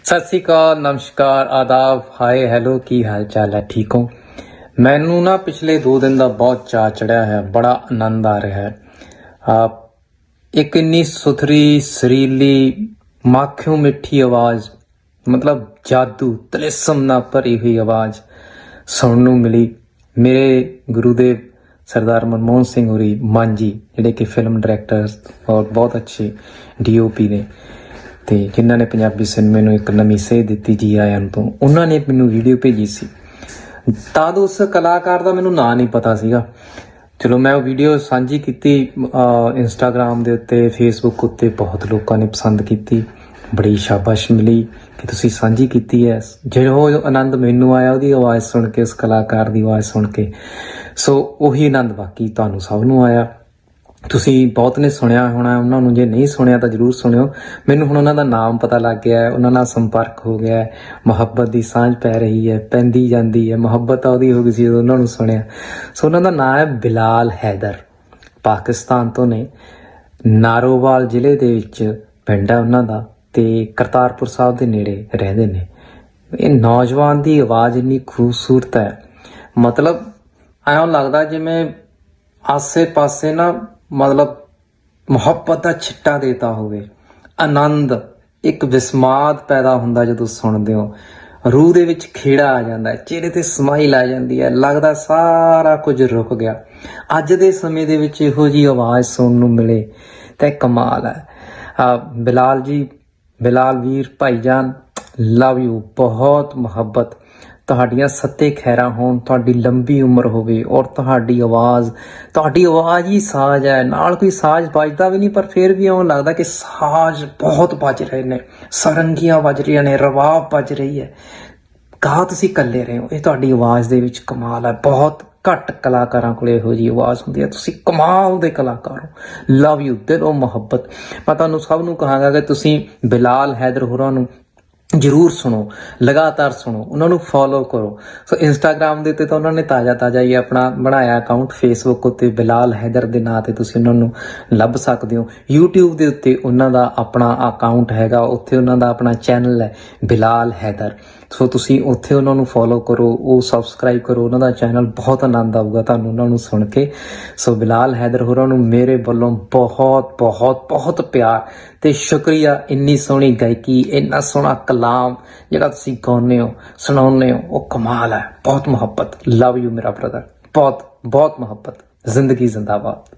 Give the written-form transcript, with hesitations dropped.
सत श्री अकाल, नमस्कार, आदाब, हाय, हैलो, की हाल चाल है? ठीक हो? मैनू ना पिछले 2 दिन का बहुत चाਅ चढ़िया है, बड़ा आनंद आ रहा है। एक इन्नी सुथरी सुरीली माखियों मिठी आवाज़, मतलब जादू तलिस्म ना भरी हुई आवाज़ सुनने नूं मिली। मेरे गुरुदेव सरदार मनमोहन सिंह होरी मांझी, जिहड़े कि फिल्म डायरैक्टर और बहुत अच्छे DOP ने, ਤੇ ਜਿਨ੍ਹਾਂ ਨੇ ਪੰਜਾਬੀ ਸਿਨੇਮੇ ਨੂੰ ਇੱਕ ਨਵੀਂ ਸੇਧ ਦਿੱਤੀ ਜੀ ਆਇਆਂ ਨੂੰ, ਤੋਂ ਉਹਨਾਂ ਨੇ ਮੈਨੂੰ ਵੀਡੀਓ ਭੇਜੀ ਸੀ। ਤਦ ਉਸ ਕਲਾਕਾਰ ਦਾ ਮੈਨੂੰ ਨਾਂ ਨਹੀਂ ਪਤਾ ਸੀਗਾ। ਚਲੋ ਮੈਂ ਉਹ ਵੀਡੀਓ ਸਾਂਝੀ ਕੀਤੀ ਇੰਸਟਾਗ੍ਰਾਮ ਦੇ ਉੱਤੇ, ਫੇਸਬੁੱਕ ਉੱਤੇ। ਬਹੁਤ ਲੋਕਾਂ ਨੇ ਪਸੰਦ ਕੀਤੀ, ਬੜੀ ਸ਼ਾਬਾਸ਼ ਮਿਲੀ ਕਿ ਤੁਸੀਂ ਸਾਂਝੀ ਕੀਤੀ ਹੈ। ਜਿਹੜਾ ਆਨੰਦ ਮੈਨੂੰ ਆਇਆ ਉਹਦੀ ਆਵਾਜ਼ ਸੁਣ ਕੇ, ਉਸ ਕਲਾਕਾਰ ਦੀ ਆਵਾਜ਼ ਸੁਣ ਕੇ, ਸੋ ਉਹੀ ਆਨੰਦ ਬਾਕੀ ਤੁਹਾਨੂੰ ਸਭ ਨੂੰ ਆਇਆ। ਤੁਸੀਂ ਬਹੁਤ ਨੇ ਸੁਣਿਆ ਹੋਣਾ ਉਹਨਾਂ ਨੂੰ, ਜੇ ਨਹੀਂ ਸੁਣਿਆ ਤਾਂ ਜ਼ਰੂਰ ਸੁਣਿਓ। ਮੈਨੂੰ ਹੁਣ ਉਹਨਾਂ ਦਾ ਨਾਮ ਪਤਾ ਲੱਗ ਗਿਆ ਹੈ, ਉਹਨਾਂ ਨਾਲ ਸੰਪਰਕ ਹੋ ਗਿਆ ਹੈ, ਮੁਹੱਬਤ ਦੀ ਸਾਂਝ ਪੈ ਰਹੀ ਹੈ, ਪੈਂਦੀ ਜਾਂਦੀ ਹੈ। ਮੁਹੱਬਤ ਤਾਂ ਉਹਦੀ ਹੋ ਗਈ ਸੀ ਜਦੋਂ ਉਹਨਾਂ ਨੂੰ ਸੁਣਿਆ। ਸੋ ਉਹਨਾਂ ਦਾ ਨਾਮ ਹੈ ਬਿਲਾਲ ਹੈਦਰ, ਪਾਕਿਸਤਾਨ ਤੋਂ ਨੇ, ਨਾਰੋਵਾਲ ਜ਼ਿਲ੍ਹੇ ਦੇ ਵਿੱਚ ਪਿੰਡ ਹੈ ਉਹਨਾਂ ਦਾ, ਤੇ ਕਰਤਾਰਪੁਰ ਸਾਹਿਬ ਦੇ ਨੇੜੇ ਰਹਿੰਦੇ ਨੇ। ਇਹ ਨੌਜਵਾਨ ਦੀ ਆਵਾਜ਼ ਇੰਨੀ ਖੂਬਸੂਰਤ ਹੈ, ਮਤਲਬ ਐਂ ਲੱਗਦਾ ਜਿਵੇਂ ਆਸੇ ਪਾਸੇ ਨਾ ਮਤਲਬ ਮੁਹੱਬਤ ਦਾ ਛਿੱਟਾ ਦੇਤਾ ਹੋਵੇ। ਆਨੰਦ, ਇੱਕ ਵਿਸਮਾਦ ਪੈਦਾ ਹੁੰਦਾ ਜਦੋਂ ਸੁਣਦੇ ਹੋ। ਰੂਹ ਦੇ ਵਿੱਚ ਖੇੜਾ ਆ ਜਾਂਦਾ ਹੈ, ਚਿਹਰੇ ਤੇ ਸਮਾਈਲ ਆ ਜਾਂਦੀ ਹੈ, ਲੱਗਦਾ ਸਾਰਾ ਕੁਝ ਰੁਕ ਗਿਆ। ਅੱਜ ਦੇ ਸਮੇਂ ਦੇ ਵਿੱਚ ਇਹੋ ਜਿਹੀ ਆਵਾਜ਼ ਸੁਣਨ ਨੂੰ ਮਿਲੇ ਤਾਂ ਕਮਾਲ ਹੈ। ਬਿਲਾਲ ਜੀ, ਬਿਲਾਲ ਵੀਰ ਭਾਈਜਾਨ, ਲਵ ਯੂ, ਬਹੁਤ ਮੁਹੱਬਤ। ਤੁਹਾਡੀਆਂ ਸੱਤੇ ਖੈਰਾਂ ਹੋਣ, ਤੁਹਾਡੀ ਲੰਬੀ ਉਮਰ ਹੋਵੇ, ਔਰ ਤੁਹਾਡੀ ਆਵਾਜ਼ ਹੀ ਸਾਜ਼ ਹੈ। ਨਾਲ ਕੋਈ ਸਾਜ਼ ਵੱਜਦਾ ਵੀ ਨਹੀਂ, ਪਰ ਫਿਰ ਵੀ ਇਉਂ ਲੱਗਦਾ ਕਿ ਸਾਜ਼ ਬਹੁਤ ਵੱਜ ਰਹੇ ਨੇ, ਸਰੰਗੀਆਂ ਵੱਜ ਰਹੀਆਂ ਨੇ, ਰਵਾਬ ਵੱਜ ਰਹੀ ਹੈ। ਗਾ ਤੁਸੀਂ ਇਕੱਲੇ ਰਹੇ ਹੋ, ਇਹ ਤੁਹਾਡੀ ਆਵਾਜ਼ ਦੇ ਵਿੱਚ ਕਮਾਲ ਹੈ। ਬਹੁਤ ਘੱਟ ਕਲਾਕਾਰਾਂ ਕੋਲ ਇਹੋ ਜਿਹੀ ਆਵਾਜ਼ ਹੁੰਦੀ ਹੈ। ਤੁਸੀਂ ਕਮਾਲ ਦੇ ਕਲਾਕਾਰ ਹੋ। ਲਵ ਯੂ, ਦਿਲੋਂ ਮੁਹੱਬਤ। ਮੈਂ ਤੁਹਾਨੂੰ ਸਭ ਨੂੰ ਕਹਾਂਗਾ ਕਿ ਤੁਸੀਂ ਬਿਲਾਲ ਹੈਦਰ ਹੋਰਾਂ ਨੂੰ ਜ਼ਰੂਰ ਸੁਣੋ, ਲਗਾਤਾਰ ਸੁਣੋ, ਉਹਨਾਂ ਨੂੰ ਫੋਲੋ ਕਰੋ। ਸੋ ਇੰਸਟਾਗ੍ਰਾਮ ਦੇ ਉੱਤੇ ਤਾਂ ਉਹਨਾਂ ਨੇ ਤਾਜ਼ਾ ਹੀ ਆਪਣਾ ਬਣਾਇਆ ਅਕਾਊਂਟ, ਫੇਸਬੁੱਕ ਉੱਤੇ ਬਿਲਾਲ ਹੈਦਰ ਦੇ ਨਾਂ 'ਤੇ ਤੁਸੀਂ ਉਹਨਾਂ ਨੂੰ ਲੱਭ ਸਕਦੇ ਹੋ। YouTube ਦੇ ਉੱਤੇ ਉਹਨਾਂ ਦਾ ਆਪਣਾ ਅਕਾਊਂਟ ਹੈਗਾ, ਉੱਥੇ ਉਹਨਾਂ ਦਾ ਆਪਣਾ ਚੈਨਲ ਹੈ ਬਿਲਾਲ ਹੈਦਰ। ਸੋ ਤੁਸੀਂ ਉੱਥੇ ਉਹਨਾਂ ਨੂੰ ਫੋਲੋ ਕਰੋ, ਉਹ ਸਬਸਕ੍ਰਾਈਬ ਕਰੋ ਉਹਨਾਂ ਦਾ ਚੈਨਲ। ਬਹੁਤ ਆਨੰਦ ਆਊਗਾ ਤੁਹਾਨੂੰ ਉਹਨਾਂ ਨੂੰ ਸੁਣ ਕੇ। ਸੋ ਬਿਲਾਲ ਹੈਦਰ ਹੋਰਾਂ ਨੂੰ ਮੇਰੇ ਵੱਲੋਂ ਬਹੁਤ ਬਹੁਤ ਬਹੁਤ ਪਿਆਰ ਤੇ ਸ਼ੁਕਰੀਆ। ਇੰਨੀ ਸੋਹਣੀ ਗਾਇਕੀ, ਇੰਨਾ ਸੋਹਣਾ ਕਲਾਮ ਜਿਹੜਾ ਤੁਸੀਂ ਗਾਉਂਦੇ ਹੋ, ਸੁਣਾਉਂਦੇ ਹੋ, ਉਹ ਕਮਾਲ ਹੈ। ਬਹੁਤ ਮੁਹੱਬਤ। ਲਵ ਯੂ ਮੇਰਾ ਬ੍ਰਦਰ, ਬਹੁਤ ਬਹੁਤ ਮੁਹੱਬਤ। ਜ਼ਿੰਦਗੀ ਜ਼ਿੰਦਾਬਾਦ।